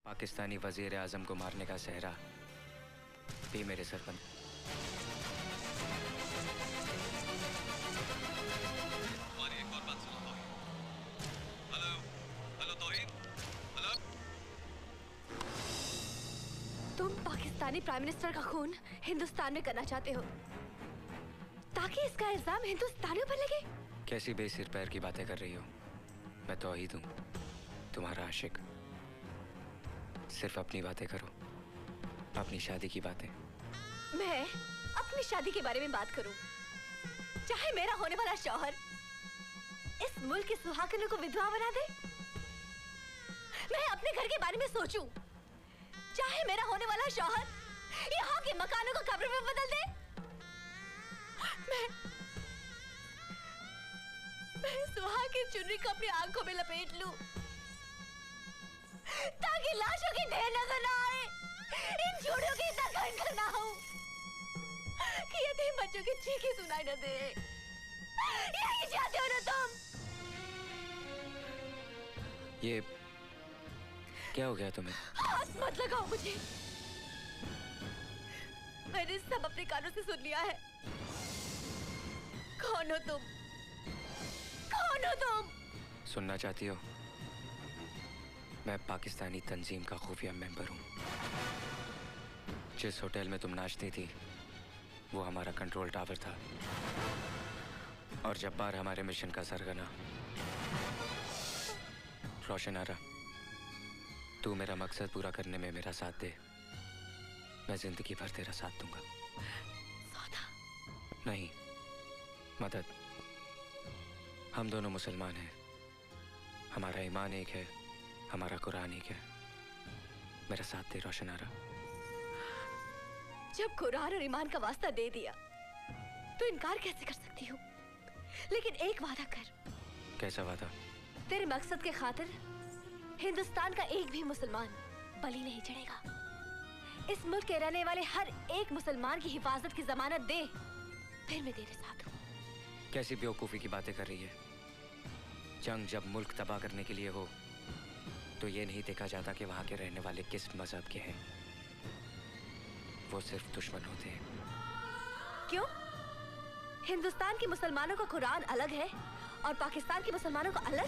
पाकिस्तानी वजीर आजम को मारने का सहरा भी मेरे सर पर। हमारी एक और बात सुनो Tauheed. Hello hello Tauheed, hello. तुम पाकिस्तानी प्राइम मिनिस्टर का खून हिंदुस्तान में करना चाहते हो ताकि इसका इल्जाम हिंदुस्तानियों पर लगे? कैसी बेसिर पैर की बातें कर रही हो? मैं तौहीद हूँ, तुम्हारा आशिक। सिर्फ अपनी बातें करो, अपनी शादी की बातें। मैं अपनी शादी के बारे में बात करूं, चाहे मेरा होने वाला शौहर इस मुल्क की सुहागनों को विधवा बना दे। मैं अपने घर के बारे में सोचूं, चाहे मेरा होने वाला शौहर यहाँ के मकानों को कब्र में बदल दे। मैं सुहाग की चुनरी को अपनी आंखों में लपेट लूं ताकि लाशों की ढेर नजर ना आए, इन चूड़ियों की इतना खनखन ना हो कि यतीम बच्चों की चीखें सुनाई न दे। यही चाहते हो ना तुम? ये क्या हो गया तुम्हें? हाथ मत लगाओ मुझे। मैंने सब अपने कानों से सुन लिया है। कौन हो तुम? कौन हो तुम? सुनना चाहती हो? मैं पाकिस्तानी तंजीम का खुफिया मेंबर हूँ। जिस होटल में तुम नाचती थी वो हमारा कंट्रोल टावर था, और जब्बार हमारे मिशन का सरगना। रोशन आरा, तू मेरा मकसद पूरा करने में मेरा साथ दे, मैं जिंदगी भर तेरा साथ दूंगा। सौदा नहीं, मदद। हम दोनों मुसलमान हैं, हमारा ईमान एक है, हमारा कुरान एक है। मेरा साथ दे रोशन आरा। जब कुरान और ईमान का वास्ता दे दिया तो इनकार कैसे कर सकती हूँ? लेकिन एक वादा कर। कैसा वादा? तेरे मकसद के खातिर हिंदुस्तान का एक भी मुसलमान बलि नहीं चढ़ेगा। इस मुल्क के रहने वाले हर एक मुसलमान की हिफाजत की जमानत दे, फिर मैं तेरे साथ हूँ। कैसी बेवकूफ़ी की बातें कर रही है? जंग जब मुल्क तबाह करने के लिए हो तो ये नहीं देखा जाता कि वहाँ के रहने वाले किस मजहब के हैं। वो सिर्फ दुश्मन होते हैं। क्यों? हिंदुस्तान के मुसलमानों का कुरान अलग है और पाकिस्तान के मुसलमानों का अलग?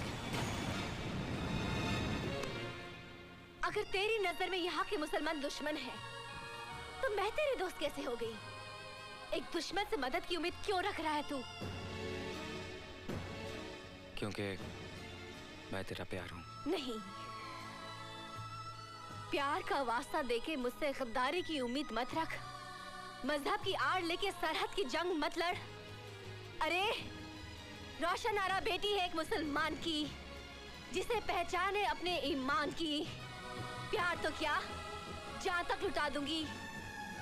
अगर तेरी नजर में यहाँ के मुसलमान दुश्मन हैं, तो मैं तेरे दोस्त कैसे हो गई? एक दुश्मन से मदद की उम्मीद क्यों रख रहा है तू? क्योंकि मैं तेरा प्यार हूँ। नहीं, प्यार का वास्ता देके मुझसे गद्दारी की उम्मीद मत रख। मजहब की आड़ लेके सरहद की जंग मत लड़। अरे रोशन आरा बेटी है एक मुसलमान की, जिसे पहचान है अपने ईमान की। प्यार तो क्या, जान तक लुटा दूंगी।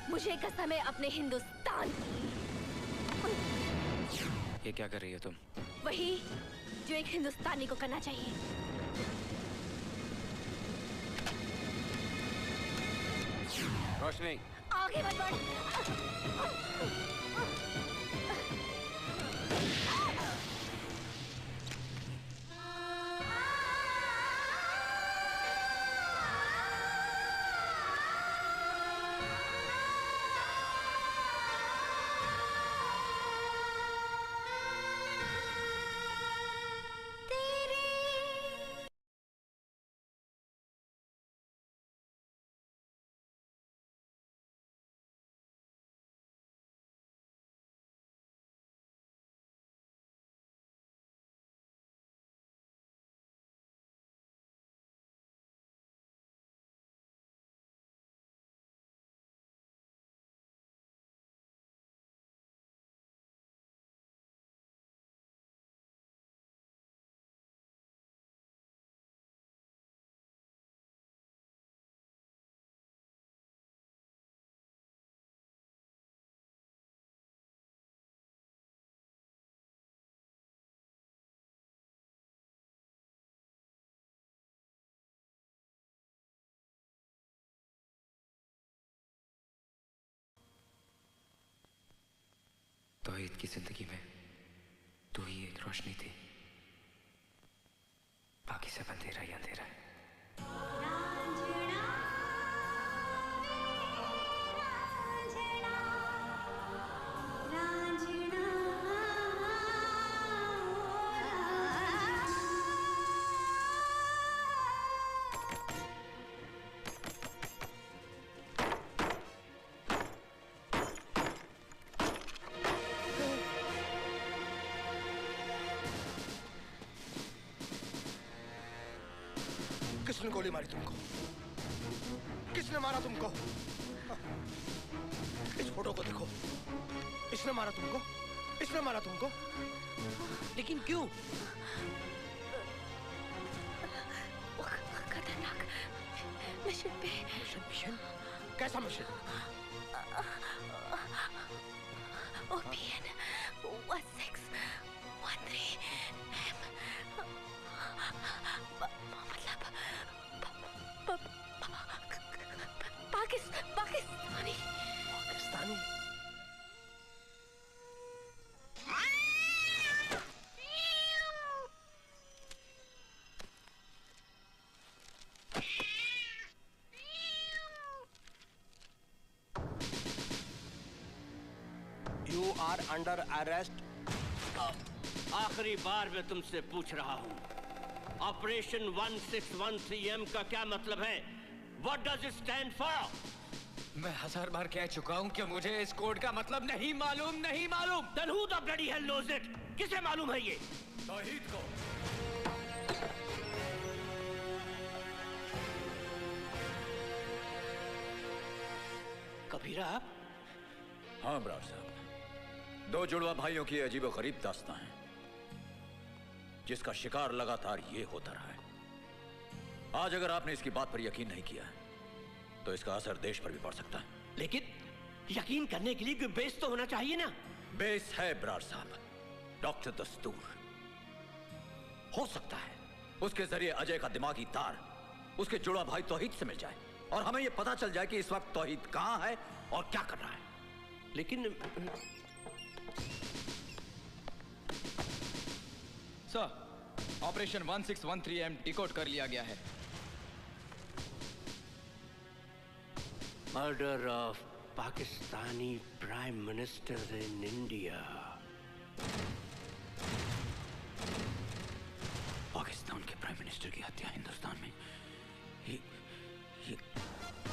मुझे कसम है अपने हिंदुस्तान की। ये क्या कर रही हो तुम? वही जो एक हिंदुस्तानी को करना चाहिए। रोशनी, आगे मत बढ़। तौहीद की जिंदगी में तू ही एक रोशनी थी, बाकी सब अंधेरा ही अंधेरा है। किसने गोली मारी तुमको? किसने मारा तुमको? इस फोटो को देखो। इसने मारा तुमको? इसने मारा तुमको? लेकिन क्यों? खतरनाक मिशन पे। मिशन? कैसा mission? OPN 1613 Pakistani. You are under arrest. आखिरी बार मैं तुमसे पूछ रहा हूँ, ऑपरेशन 1613M का क्या मतलब है? What does it stand for? मैं 1000 बार कह चुका हूँ कि मुझे इस कोड का मतलब नहीं मालूम। Then who the bloody hell knows it? किसे मालूम है ये? तौहीद को। कबीरा? हाँ ब्रार साहब, दो जुड़वा भाइयों की अजीबोगरीब दास्तां है, जिसका शिकार लगातार ये होता रहा है। आज अगर आपने इसकी बात पर यकीन नहीं किया तो इसका असर देश पर भी पड़ सकता है। लेकिन यकीन करने के लिए कोई बेस तो होना चाहिए ना? बेस है ब्रार साहब, डॉक्टर दस्तूर। हो सकता है उसके जरिए अजय का दिमागी तार उसके जुड़वा भाई तौहीद से मिल जाए और हमें यह पता चल जाए कि इस वक्त तौहीद कहां है और क्या कर रहा है। लेकिन सर, ऑपरेशन 1613M डिकोड कर लिया गया है। Murder of Pakistani prime minister in India. Pakistan के प्राइम मिनिस्टर की हत्या हिंदुस्तान में।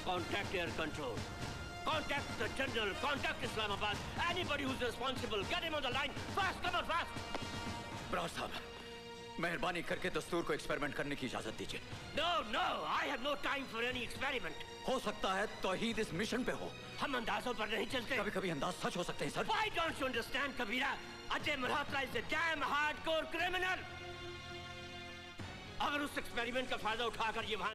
Contact air control. Contact the general. Contact Islamabad. Anybody who's responsible, get him on the line. Fast, come on, fast. Brar साहब, मेहरबानी करके दस्तूर को एक्सपेरिमेंट करने की इजाजत दीजिए। No, no, I have no time for any experiment. हो सकता है तौहीद इस मिशन पे हो। हम अंदाजों पर नहीं चलते। कभी-कभी अंदाज सच हो सकते हैं sir. Why don't you understand, Kabira? Ajay Malhotra is a damn hardcore criminal. अगर उस एक्सपेरिमेंट का फायदा उठाकर ये वहां